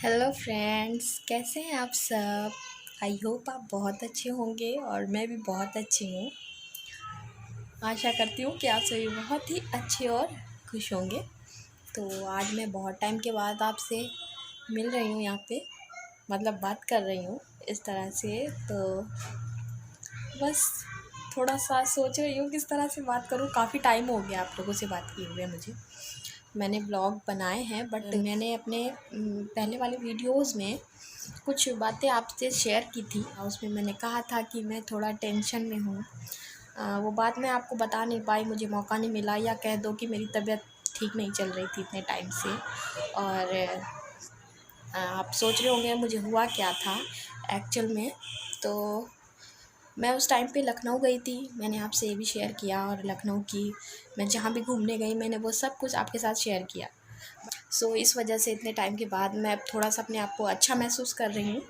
Hello friends, कैसे हैं आप सब। आई होप आप बहुत अच्छे होंगे और मैं भी बहुत अच्छी हूँ। आशा करती हूँ कि आप सभी बहुत ही अच्छे और खुश होंगे। तो आज मैं बहुत टाइम के बाद आपसे मिल रही हूँ यहाँ पे, मतलब बात कर रही हूँ इस तरह से। तो बस थोड़ा सा सोच रही हूँ किस तरह से बात करूँ। काफ़ी टाइम हो गया आप लोगों से बात किए हुए मुझे। मैंने ब्लॉग बनाए हैं बट मैंने अपने पहले वाले वीडियोस में कुछ बातें आपसे शेयर की थी। उसमें मैंने कहा था कि मैं थोड़ा टेंशन में हूँ। वो बात मैं आपको बता नहीं पाई, मुझे मौका नहीं मिला, या कह दो कि मेरी तबीयत ठीक नहीं चल रही थी इतने टाइम से। और आप सोच रहे होंगे मुझे हुआ क्या था एक्चुअल में। तो मैं उस टाइम पे लखनऊ गई थी, मैंने आपसे ये भी शेयर किया। और लखनऊ की मैं जहाँ भी घूमने गई मैंने वो सब कुछ आपके साथ शेयर किया। इस वजह से इतने टाइम के बाद मैं थोड़ा सा अपने आप को अच्छा महसूस कर रही हूँ।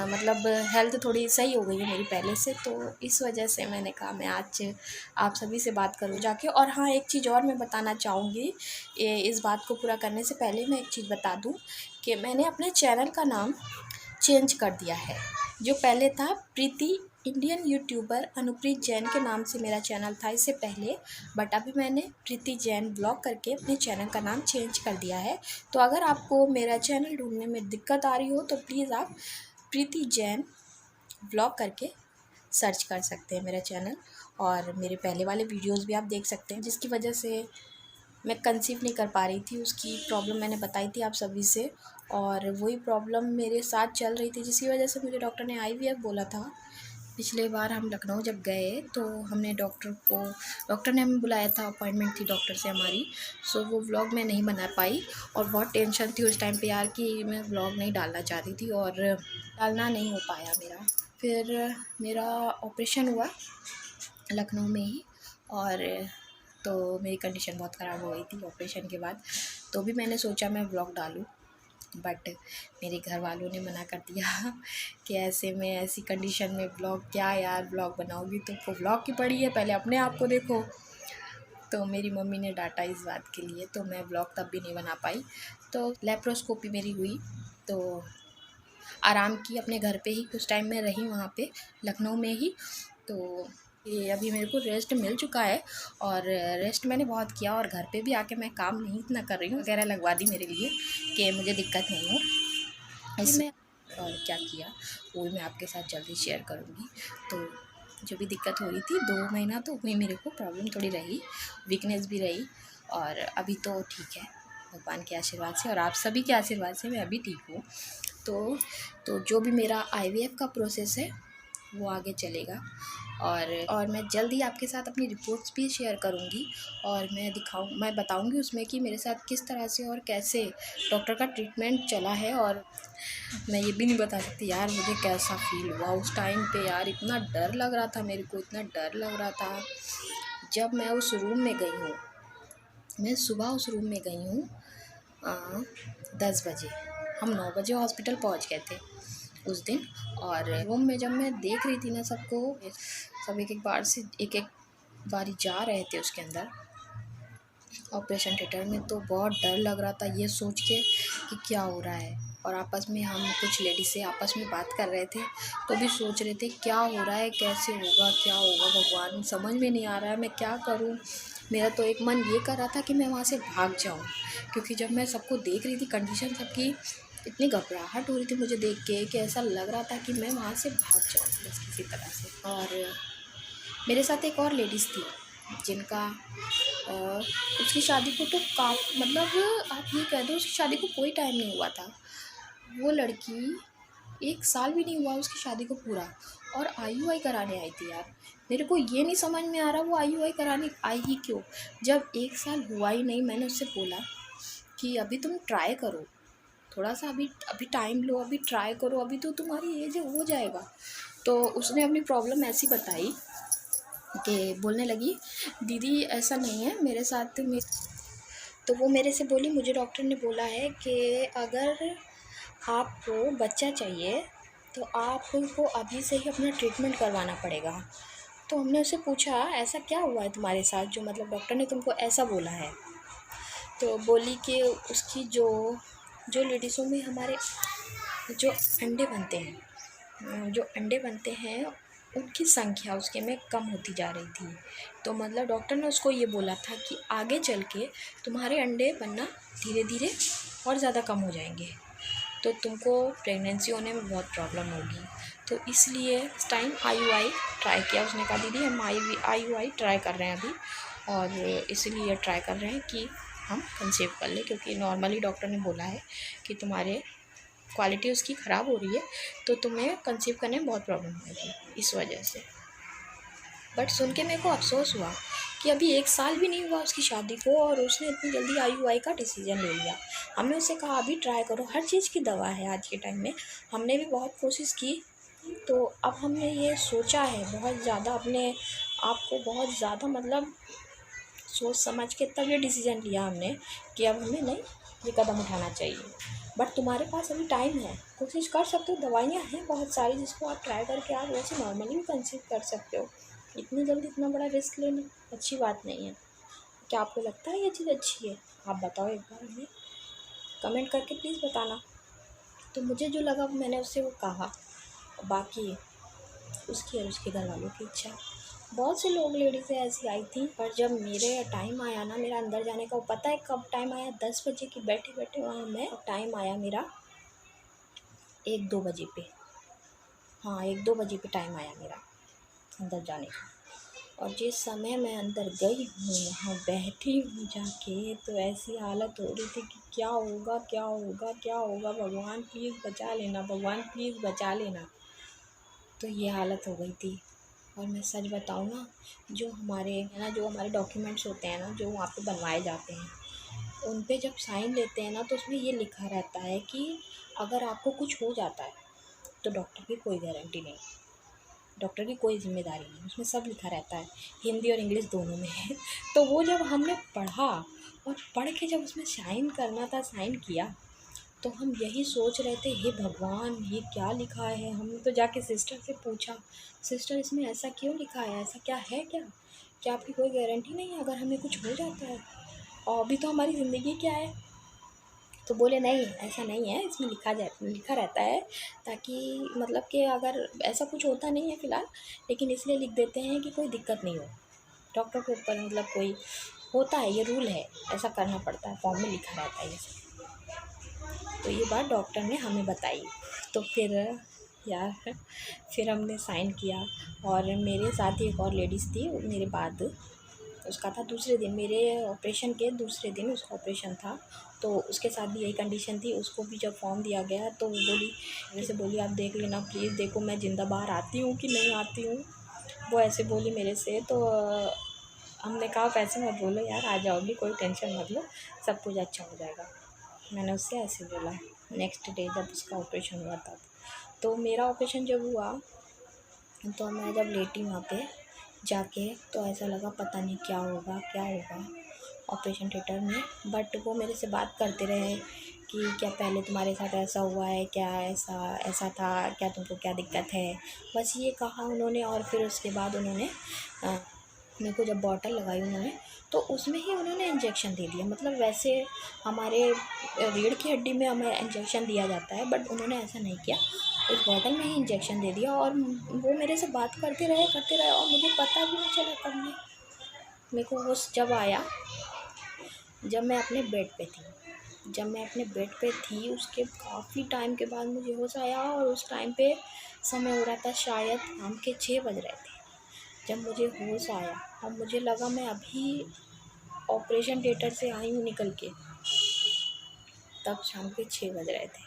मतलब हेल्थ थोड़ी सही हो गई है मेरी पहले से। तो इस वजह से मैंने कहा मैं आज आप सभी से बात करूँ जाके। और हाँ, एक चीज़ और मैं बताना चाहूँगी। इस बात को पूरा करने से पहले मैं एक चीज़ बता दूँ कि मैंने अपने चैनल का नाम चेंज कर दिया है। जो पहले था प्रीति इंडियन यूट्यूबर अनुप्रीत जैन के नाम से मेरा चैनल था इससे पहले, बट अभी मैंने प्रीति जैन ब्लॉग करके अपने चैनल का नाम चेंज कर दिया है। तो अगर आपको मेरा चैनल ढूंढने में दिक्कत आ रही हो तो प्लीज़ आप प्रीति जैन ब्लॉग करके सर्च कर सकते हैं मेरा चैनल। और मेरे पहले वाले वीडियोस भी आप देख सकते हैं। जिसकी वजह से मैं कंसीव नहीं कर पा रही थी, उसकी प्रॉब्लम मैंने बताई थी आप सभी से। और वही प्रॉब्लम मेरे साथ चल रही थी जिसकी वजह से मुझे डॉक्टर ने IVF बोला था। पिछले बार हम लखनऊ जब गए तो हमने डॉक्टर ने हमें बुलाया था, अपॉइंटमेंट थी डॉक्टर से हमारी। वो व्लॉग मैं नहीं बना पाई और बहुत टेंशन थी उस टाइम पे यार कि मैं व्लॉग नहीं डालना चाहती थी और डालना नहीं हो पाया मेरा। फिर मेरा ऑपरेशन हुआ लखनऊ में ही, और तो मेरी कंडीशन बहुत ख़राब हो गई थी ऑपरेशन के बाद। तो भी मैंने सोचा मैं व्लॉग डालूँ, बट मेरे घर वालों ने मना कर दिया कि ऐसे में ऐसी कंडीशन में ब्लॉग क्या यार, ब्लॉग बनाओगी तो ब्लॉग की पड़ी है, पहले अपने आप को देखो। तो मेरी मम्मी ने डांटा इस बात के लिए, तो मैं ब्लॉग तब भी नहीं बना पाई। तो लेप्रोस्कोपी मेरी हुई, तो आराम की अपने घर पे ही कुछ टाइम में रही वहाँ पे लखनऊ में ही। तो ये अभी मेरे को रेस्ट मिल चुका है और रेस्ट मैंने बहुत किया, और घर पे भी आके मैं काम नहीं इतना कर रही हूँ वगैरह लगवा दी मेरे लिए कि मुझे दिक्कत नहीं हो इसमें। और क्या किया वो मैं आपके साथ जल्दी शेयर करूँगी। तो जो भी दिक्कत हो रही थी 2 महीना तो वही मेरे को प्रॉब्लम थोड़ी रही, वीकनेस भी रही, और अभी तो ठीक है भगवान के आशीर्वाद से और आप सभी के आशीर्वाद से मैं अभी ठीक हूँ। तो जो भी मेरा IVF का प्रोसेस है वो आगे चलेगा, और मैं जल्द ही आपके साथ अपनी रिपोर्ट्स भी शेयर करूँगी। और मैं बताऊँगी उसमें कि मेरे साथ किस तरह से और कैसे डॉक्टर का ट्रीटमेंट चला है। और मैं ये भी नहीं बता सकती यार मुझे कैसा फील हुआ उस टाइम पे। यार इतना डर लग रहा था मेरे को, इतना डर लग रहा था। जब मैं उस रूम में गई हूँ, मैं सुबह उस रूम में गई हूँ 10 बजे, हम 9 बजे हॉस्पिटल पहुँच गए थे उस दिन। और रूम में जब मैं देख रही थी ना सबको, सब एक एक बारी जा रहे थे उसके अंदर ऑपरेशन थिएटर में, तो बहुत डर लग रहा था ये सोच के कि क्या हो रहा है। और आपस में हम कुछ लेडीज से आपस में बात कर रहे थे, तो भी सोच रहे थे क्या हो रहा है, कैसे होगा, क्या होगा, भगवान समझ में नहीं आ रहा है मैं क्या करूं। मेरा तो एक मन ये कर रहा था कि मैं वहाँ से भाग जाऊं, क्योंकि जब मैं सबको देख रही थी कंडीशन सबकी, इतनी घबराहट हो रही थी मुझे देख के कि ऐसा लग रहा था कि मैं वहाँ से भाग जाऊँ बस किसी तरह से। और मेरे साथ एक और लेडीज़ थी जिनका उसकी शादी को तो मतलब आप ये कह दो उसकी शादी को कोई टाइम नहीं हुआ था। वो लड़की 1 साल भी नहीं हुआ उसकी शादी को पूरा, और IUI कराने आई थी यार। मेरे को ये नहीं समझ में आ रहा वो IUI कराने आई ही क्यों, जब 1 साल हुआ ही नहीं। मैंने उससे बोला कि अभी तुम ट्राई करो, थोड़ा सा अभी अभी टाइम लो, अभी ट्राई करो, अभी तो तुम्हारी एज हो जाएगा। तो उसने अपनी प्रॉब्लम ऐसी बताई कि बोलने लगी दीदी ऐसा नहीं है मेरे साथ में। तो वो मेरे से बोली मुझे डॉक्टर ने बोला है कि अगर आपको बच्चा चाहिए तो आपको अभी से ही अपना ट्रीटमेंट करवाना पड़ेगा। तो हमने उससे पूछा ऐसा क्या हुआ है तुम्हारे साथ जो मतलब डॉक्टर ने तुमको ऐसा बोला है। तो बोली कि उसकी जो जो लेडीज़ों में हमारे जो अंडे बनते हैं उनकी संख्या उसके में कम होती जा रही थी। तो मतलब डॉक्टर ने उसको ये बोला था कि आगे चल के तुम्हारे अंडे बनना धीरे धीरे और ज़्यादा कम हो जाएंगे, तो तुमको प्रेगनेंसी होने में बहुत प्रॉब्लम होगी। तो इसलिए इस टाइम IUI ट्राई किया। उसने कहा दीदी हम IUI ट्राई कर रहे हैं अभी, और इसलिए ट्राई कर रहे हैं कि हम कंसीव कर लें, क्योंकि नॉर्मली डॉक्टर ने बोला है कि तुम्हारे क्वालिटी उसकी ख़राब हो रही है, तो तुम्हें कंसीव करने में बहुत प्रॉब्लम होगी इस वजह से। बट सुन के मेरे को अफसोस हुआ कि अभी 1 साल भी नहीं हुआ उसकी शादी को और उसने इतनी जल्दी IUI का डिसीज़न ले लिया। हमने उससे कहा अभी ट्राई करो, हर चीज़ की दवा है आज के टाइम में। हमने भी बहुत कोशिश की, तो अब हमने ये सोचा है बहुत ज़्यादा, अपने आप को बहुत ज़्यादा मतलब सोच समझ के तब ये डिसीज़न लिया हमने कि अब हमें नहीं ये कदम उठाना चाहिए। बट तुम्हारे पास अभी टाइम है, कोशिश कर सकते हो, दवाइयाँ हैं बहुत सारी जिसको आप ट्राई करके आप वैसे नॉर्मली भी कंसीव कर सकते हो। इतनी जल्दी इतना बड़ा रिस्क लेना अच्छी बात नहीं है। क्या आपको लगता है ये चीज़ अच्छी है? आप बताओ एक बार हमें कमेंट करके प्लीज़ बताना। तो मुझे जो लगा मैंने उससे वो कहा, बाकी उसकी और उसके घर वालों की इच्छा। बहुत से लोग लेडीज़ें ऐसी आई थी, पर जब मेरे टाइम आया ना मेरा अंदर जाने का, वो पता है कब टाइम आया? 10 बजे की बैठे बैठे वहाँ मैं, टाइम आया मेरा 1-2 बजे पे। हाँ 1-2 बजे पे टाइम आया मेरा अंदर जाने का। और जिस समय मैं अंदर गई हूँ वहाँ बैठी हूँ जाके, तो ऐसी हालत हो रही थी कि क्या होगा क्या होगा क्या होगा, भगवान प्लीज़ बचा लेना, भगवान प्लीज़ बचा लेना। तो ये हालत हो गई थी। और मैं सच बताऊँ ना, जो हमारे डॉक्यूमेंट्स होते हैं ना, जो वहाँ पे बनवाए जाते हैं, उन पे जब साइन लेते हैं ना, तो उसमें ये लिखा रहता है कि अगर आपको कुछ हो जाता है तो डॉक्टर की कोई गारंटी नहीं, डॉक्टर की कोई ज़िम्मेदारी नहीं, उसमें सब लिखा रहता है, हिंदी और इंग्लिश दोनों में है। तो वो जब हमने पढ़ा और पढ़ के जब उसमें साइन करना था, साइन किया, तो हम यही सोच रहे थे हे भगवान ये क्या लिखा है। हमने तो जाके सिस्टर से पूछा, सिस्टर इसमें ऐसा क्यों लिखा है, ऐसा क्या है क्या आपकी कोई गारंटी नहीं है अगर हमें कुछ हो जाता है, और अभी तो हमारी ज़िंदगी क्या है? तो बोले नहीं ऐसा नहीं है, इसमें लिखा रहता है ताकि मतलब कि अगर ऐसा कुछ होता नहीं है फ़िलहाल, लेकिन इसलिए लिख देते हैं कि कोई दिक्कत नहीं हो। डॉक्टर के ऊपर मतलब कोई होता है, ये रूल है, ऐसा करना पड़ता है, फॉर्म में लिखा रहता है ये सब। तो ये बात डॉक्टर ने हमें बताई। तो फिर यार फिर हमने साइन किया, और मेरे साथ ही एक और लेडीज़ थी मेरे बाद, उसका था दूसरे दिन, मेरे ऑपरेशन के दूसरे दिन उसका ऑपरेशन था। तो उसके साथ भी यही कंडीशन थी। उसको भी जब फॉर्म दिया गया तो वो बोली, मेरे से बोली आप देख लेना प्लीज़, देखो मैं ज़िंदा बाहर आती हूँ कि नहीं आती हूँ। वो ऐसे बोली मेरे से। तो हमने कहा आप ऐसे मत बोलो यार, आ जाओगी, कोई टेंशन मत लो, सब कुछ अच्छा हो जाएगा। मैंने उससे ऐसे बोला। नेक्स्ट डे जब उसका ऑपरेशन हुआ तब, तो मेरा ऑपरेशन जब हुआ तो मैं जब लेटी वहाँ पे जाके, तो ऐसा लगा पता नहीं क्या होगा ऑपरेशन थिएटर में। बट वो मेरे से बात करते रहे कि क्या पहले तुम्हारे साथ ऐसा हुआ है क्या, ऐसा था क्या, तुमको क्या दिक्कत है, बस ये कहा उन्होंने। और फिर उसके बाद उन्होंने मेरे को जब बॉटल लगाई उन्होंने, तो उसमें ही उन्होंने इंजेक्शन दे दिया। मतलब वैसे हमारे रीढ़ की हड्डी में हमें इंजेक्शन दिया जाता है, बट उन्होंने ऐसा नहीं किया, उस बॉटल में ही इंजेक्शन दे दिया। और वो मेरे से बात करते रहे और मुझे पता भी नहीं चला कब में मेरे को होश जब आया, जब मैं अपने बेड पे थी उसके काफ़ी टाइम के बाद मुझे होश आया। और उस टाइम पे समय हो रहा था शायद शाम के 6 बज रहे थे जब मुझे होश आया, और मुझे लगा मैं अभी ऑपरेशन थिएटर से आई हूँ निकल के। तब शाम के 6 बज रहे थे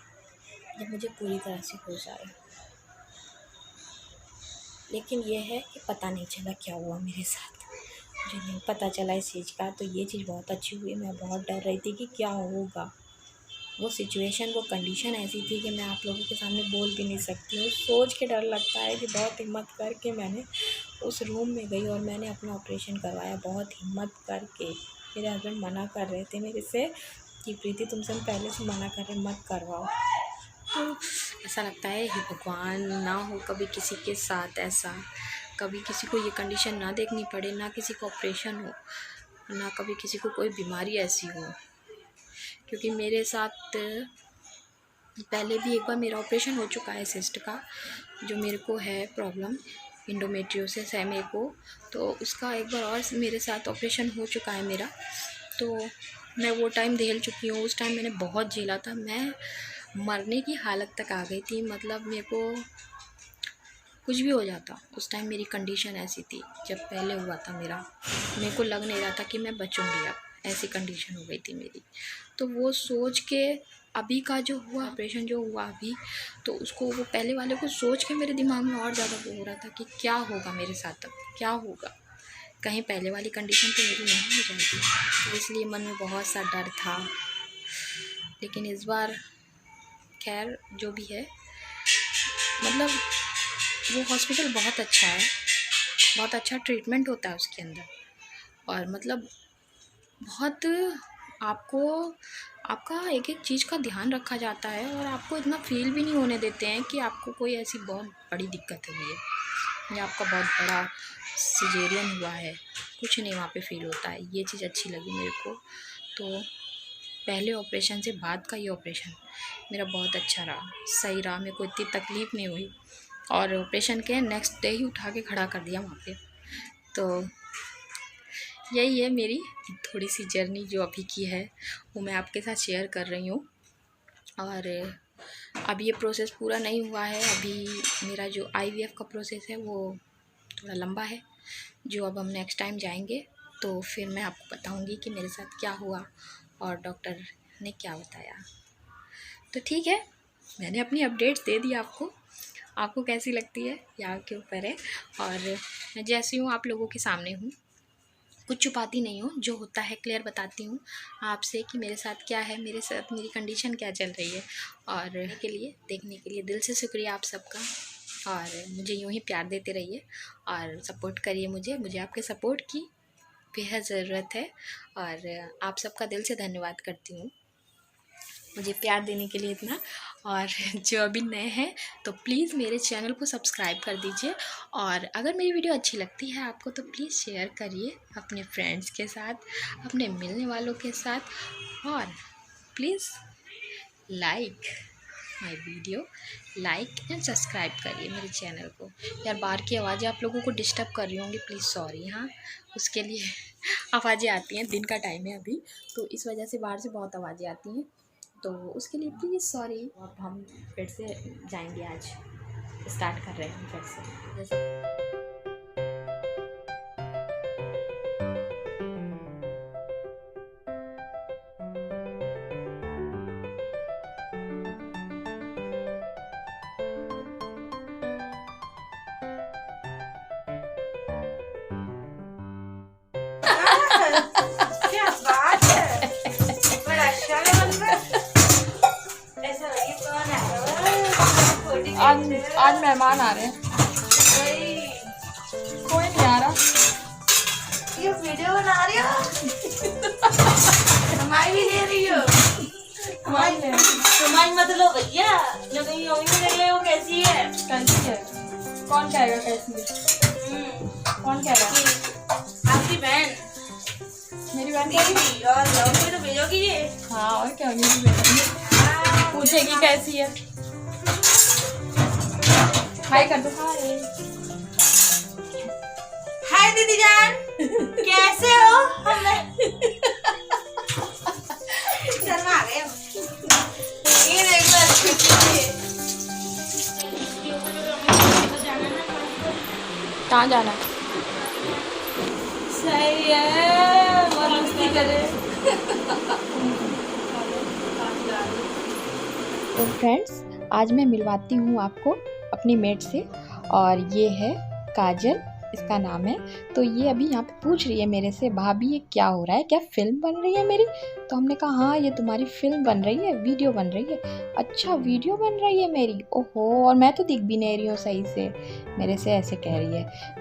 जब मुझे पूरी तरह से होश आया। लेकिन यह है कि पता नहीं चला क्या हुआ मेरे साथ, मुझे नहीं पता चला इस चीज़ का। तो ये चीज़ बहुत अच्छी हुई। मैं बहुत डर रही थी कि क्या होगा। वो सिचुएशन, वो कंडीशन ऐसी थी कि मैं आप लोगों के सामने बोल भी नहीं सकती हूँ। सोच के डर लगता है कि बहुत हिम्मत करके मैंने उस रूम में गई और मैंने अपना ऑपरेशन करवाया, बहुत हिम्मत करके। मेरे हस्बैंड मना कर रहे थे मेरे से कि प्रीति तुमसे हम पहले से मना कर रहे, मत करवाओ। तो ऐसा लगता है हे भगवान ना हो कभी किसी के साथ ऐसा, कभी किसी को ये कंडीशन ना देखनी पड़े, ना किसी को ऑपरेशन हो, ना कभी किसी को कोई बीमारी ऐसी हो। क्योंकि मेरे साथ पहले भी एक बार मेरा ऑपरेशन हो चुका है सिस्ट का, जो मेरे को है प्रॉब्लम, इंडोमेट्रियोसिस है मेरे को, तो उसका एक बार और मेरे साथ ऑपरेशन हो चुका है मेरा। तो मैं वो टाइम झेल चुकी हूँ। उस टाइम मैंने बहुत झेला था, मैं मरने की हालत तक आ गई थी। मतलब मेरे को कुछ भी हो जाता, उस टाइम मेरी कंडीशन ऐसी थी। जब पहले हुआ था मेरा, मेरे को लग नहीं रहा था कि मैं बचूंगी, अब ऐसी कंडीशन हो गई थी मेरी। तो वो सोच के अभी का जो हुआ ऑपरेशन जो हुआ अभी, तो उसको वो पहले वाले को सोच के मेरे दिमाग में और ज़्यादा वो हो रहा था कि क्या होगा मेरे साथ, अब क्या होगा, कहीं पहले वाली कंडीशन तो मेरी नहीं हो जाएगी। तो इसलिए मन में बहुत सा डर था। लेकिन इस बार खैर जो भी है, मतलब वो हॉस्पिटल बहुत अच्छा है, बहुत अच्छा ट्रीटमेंट होता है उसके अंदर, और मतलब बहुत आपको आपका एक एक चीज़ का ध्यान रखा जाता है, और आपको इतना फील भी नहीं होने देते हैं कि आपको कोई ऐसी बहुत बड़ी दिक्कत हुई है या आपका बहुत बड़ा सिजेरियन हुआ है। कुछ नहीं वहाँ पे फील होता है। ये चीज़ अच्छी लगी मेरे को। तो पहले ऑपरेशन से बाद का ये ऑपरेशन मेरा बहुत अच्छा रहा, सही रहा, मेरे को इतनी तकलीफ़ नहीं हुई। और ऑपरेशन के नेक्स्ट डे ही उठा के खड़ा कर दिया वहाँ पे। तो यही है मेरी थोड़ी सी जर्नी जो अभी की है, वो मैं आपके साथ शेयर कर रही हूँ। और अभी ये प्रोसेस पूरा नहीं हुआ है। अभी मेरा जो IVF का प्रोसेस है वो थोड़ा लंबा है, जो अब हम नेक्स्ट टाइम जाएंगे तो फिर मैं आपको बताऊंगी कि मेरे साथ क्या हुआ और डॉक्टर ने क्या बताया। तो ठीक है, मैंने अपनी अपडेट्स दे दी आपको। आपको कैसी लगती है या आपके ऊपर है। और मैं जैसी हूँ आप लोगों के सामने हूँ, कुछ छुपाती नहीं हूँ, जो होता है क्लियर बताती हूँ आपसे कि मेरे साथ क्या है, मेरे साथ मेरी कंडीशन क्या चल रही है। और के लिए देखने के लिए दिल से शुक्रिया आप सबका, और मुझे यूँ ही प्यार देते रहिए और सपोर्ट करिए मुझे आपके सपोर्ट की बेहद ज़रूरत है। और आप सबका दिल से धन्यवाद करती हूँ मुझे प्यार देने के लिए इतना। और जो अभी नए हैं तो प्लीज़ मेरे चैनल को सब्सक्राइब कर दीजिए, और अगर मेरी वीडियो अच्छी लगती है आपको तो प्लीज़ शेयर करिए अपने फ्रेंड्स के साथ, अपने मिलने वालों के साथ, और please like my video, like and subscribe करिए मेरे चैनल को। यार बाहर की आवाज़ें आप लोगों को डिस्टर्ब कर रही होंगी, प्लीज़ सॉरी। हाँ, उसके लिए आवाज़ें आती हैं, दिन का टाइम है अभी, तो इस वजह से बाहर से बहुत आवाज़ें आती हैं, तो उसके लिए प्लीज़ सॉरी। अब हम फिर से जाएंगे, आज स्टार्ट कर रहे हैं फिर से जैसे। क्या बात है, बड़ा अच्छा है मतलब। ऐसा लगे कौन आया आज मेहमान आ रहे हैं, कोई नहीं आ रहा। ये वीडियो बना रही हो, कमाई भी ले रही हो। कमाई मतलब भैया जो कहीं होगी वो कैसी है? कैसी है? कौन कहेगा कैसी है? कौन कहेगा? आपकी बहन, मेरी बहन दीदी, और लोग तो भेजोगी ये। हाँ, और क्या होगी, पूछेगी कैसी है। हाय कर दो। हाय दीदी जान, कैसे हो? शर्मा गए ये देख लो। कहाँ जाना? सही है, मस्ती करे। तो फ्रेंड्स, आज मैं मिलवाती हूँ आपको अपनी मेट से, और ये है काजल, इसका नाम है। तो ये अभी यहाँ पे पूछ रही है मेरे से, भाभी ये क्या हो रहा है, क्या फिल्म बन रही है मेरी? तो हमने कहा हाँ, ये तुम्हारी फिल्म बन रही है, वीडियो बन रही है। अच्छा, वीडियो बन रही है मेरी? ओहो, और मैं तो दिख भी नहीं रही हूँ सही से। मेरे से ऐसे कह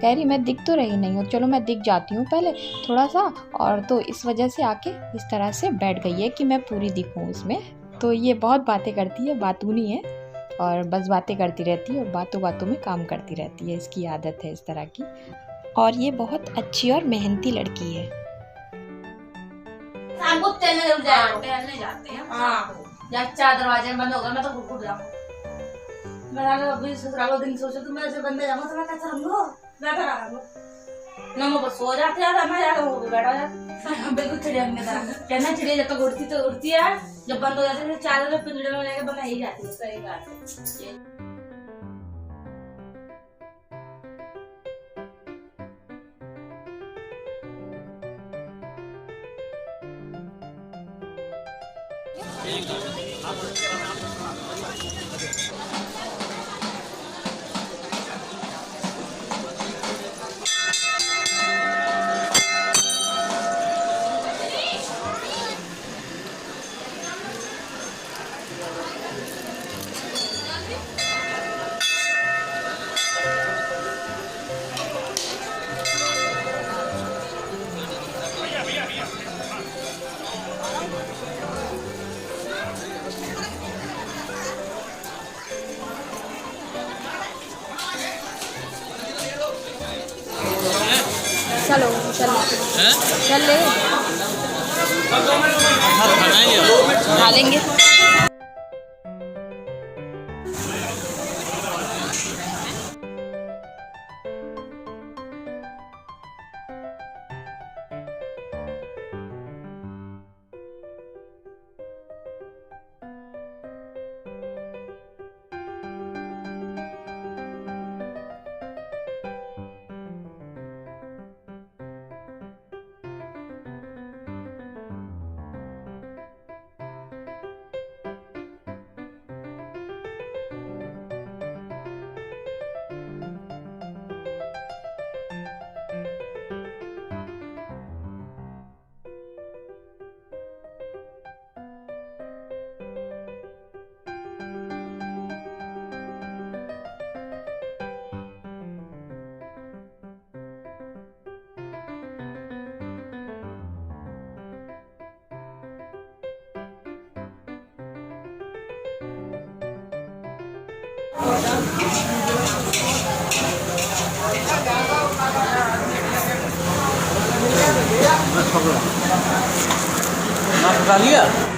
रही मैं दिख तो रही नहीं हूँ, चलो मैं दिख जाती हूँ पहले थोड़ा सा। और तो इस वजह से आके इस तरह से बैठ गई है कि मैं पूरी दिखूँ उसमें। तो ये बहुत बातें करती है, बातूनी है, और बस बातें करती रहती है और बातों बातों में काम करती रहती है, इसकी आदत है इस तरह की। और ये बहुत अच्छी और मेहनती लड़की है। शाम को टहलने जाते हैं। हाँ, जब 4 दरवाजे बंद हो गए मैं तो घुट जाऊँ। मैं अभी ससुराल दिन सोचा तो मैं ऐसे बंद जाऊँगा तो मैं कैसे रहूँगा, बैठा रहूँगा ना, मैं बस सो जाते यार, मैं यार वो बैठा जाता बिल्कुल चिड़िया की तरह। कहना चिड़िया जब तक उड़ती तो उड़ती है, जब बंद हो जाती है चादर पिंजरे में लेके बंद ही जाती है। सही बात है। चलो चल चल ले खा लेंगे। लिया